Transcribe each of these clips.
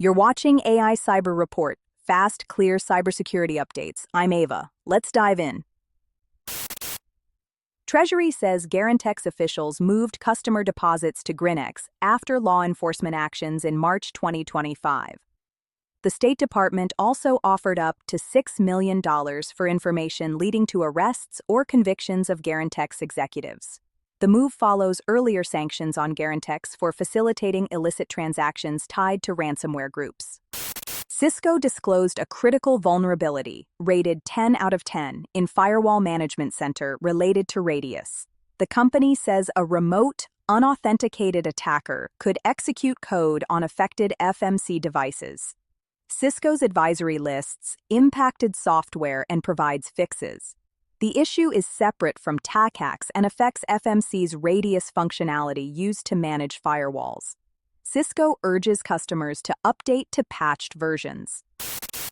You're watching AI Cyber Report, fast, clear cybersecurity updates. I'm Ava. Let's dive in. Treasury says Garantex officials moved customer deposits to Grinex after law enforcement actions in March 2025. The State Department also offered up to $6 million for information leading to arrests or convictions of Garantex executives. The move follows earlier sanctions on Garantex for facilitating illicit transactions tied to ransomware groups. Cisco disclosed a critical vulnerability, rated 10 out of 10, in Firewall Management Center related to Radius. The company says a remote, unauthenticated attacker could execute code on affected FMC devices. Cisco's advisory lists impacted software and provides fixes. The issue is separate from TACACs and affects FMC's Radius functionality used to manage firewalls. Cisco urges customers to update to patched versions.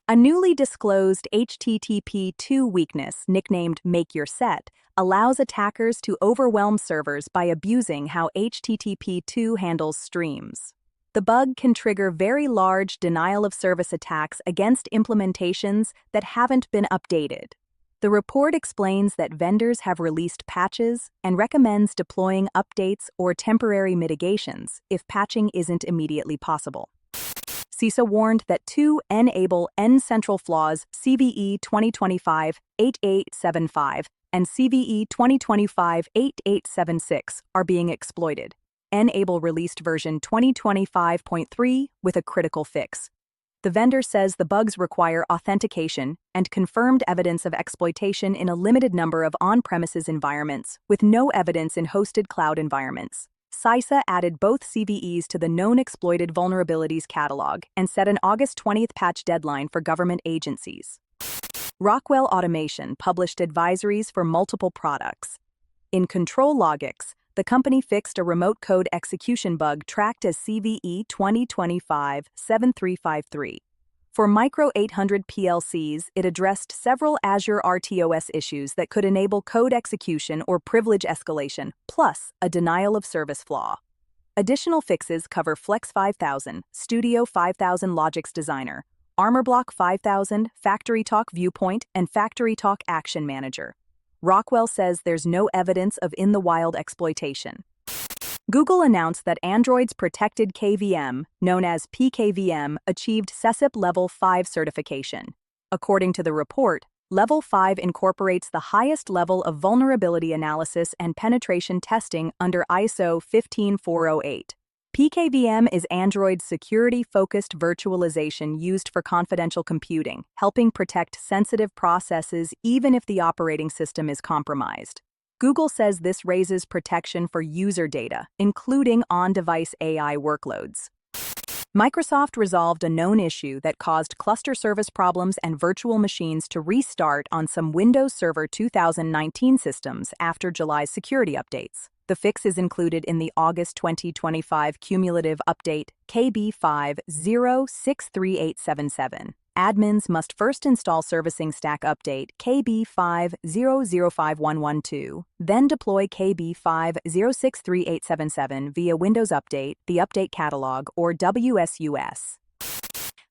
A newly disclosed HTTP2 weakness, nicknamed MadeYouReset, allows attackers to overwhelm servers by abusing how HTTP2 handles streams. The bug can trigger very large denial-of-service attacks against implementations that haven't been updated. The report explains that vendors have released patches and recommends deploying updates or temporary mitigations if patching isn't immediately possible. CISA warned that two N-able N-central flaws, CVE 2025-8875 and CVE 2025-8876, are being exploited. N-able released version 2025.3 with a critical fix. The vendor says the bugs require authentication and confirmed evidence of exploitation in a limited number of on-premises environments, with no evidence in hosted cloud environments. CISA added both CVEs to the Known Exploited Vulnerabilities catalog and set an August 20th patch deadline for government agencies. Rockwell Automation published advisories for multiple products. In Control Logics, the company fixed a remote code execution bug tracked as CVE 2025-7353. For Micro 800 PLCs, it addressed several Azure RTOS issues that could enable code execution or privilege escalation, plus a denial-of-service flaw. Additional fixes cover Flex 5000, Studio 5000 Logix Designer, ArmorBlock 5000, FactoryTalk Viewpoint, and FactoryTalk Action Manager. Rockwell says there's no evidence of in-the-wild exploitation. Google announced that Android's protected KVM, known as pKVM, achieved SESIP Level 5 certification. According to the report, Level 5 incorporates the highest level of vulnerability analysis and penetration testing under ISO 15408. pKVM is Android's security-focused virtualization used for confidential computing, helping protect sensitive processes even if the operating system is compromised. Google says this raises protection for user data, including on-device AI workloads. Microsoft resolved a known issue that caused cluster service problems and virtual machines to restart on some Windows Server 2019 systems after July's security updates. The fix is included in the August 2025 cumulative update KB50063877. Admins must first install Servicing Stack Update KB50051112, then deploy KB50063877 via Windows Update, the Update Catalog, or WSUS.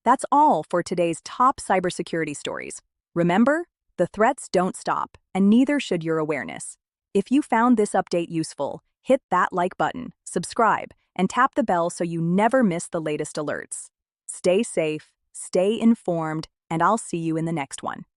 That's all for today's top cybersecurity stories. Remember, the threats don't stop, and neither should your awareness. If you found this update useful, hit that like button, subscribe, and tap the bell so you never miss the latest alerts. Stay safe, stay informed, and I'll see you in the next one.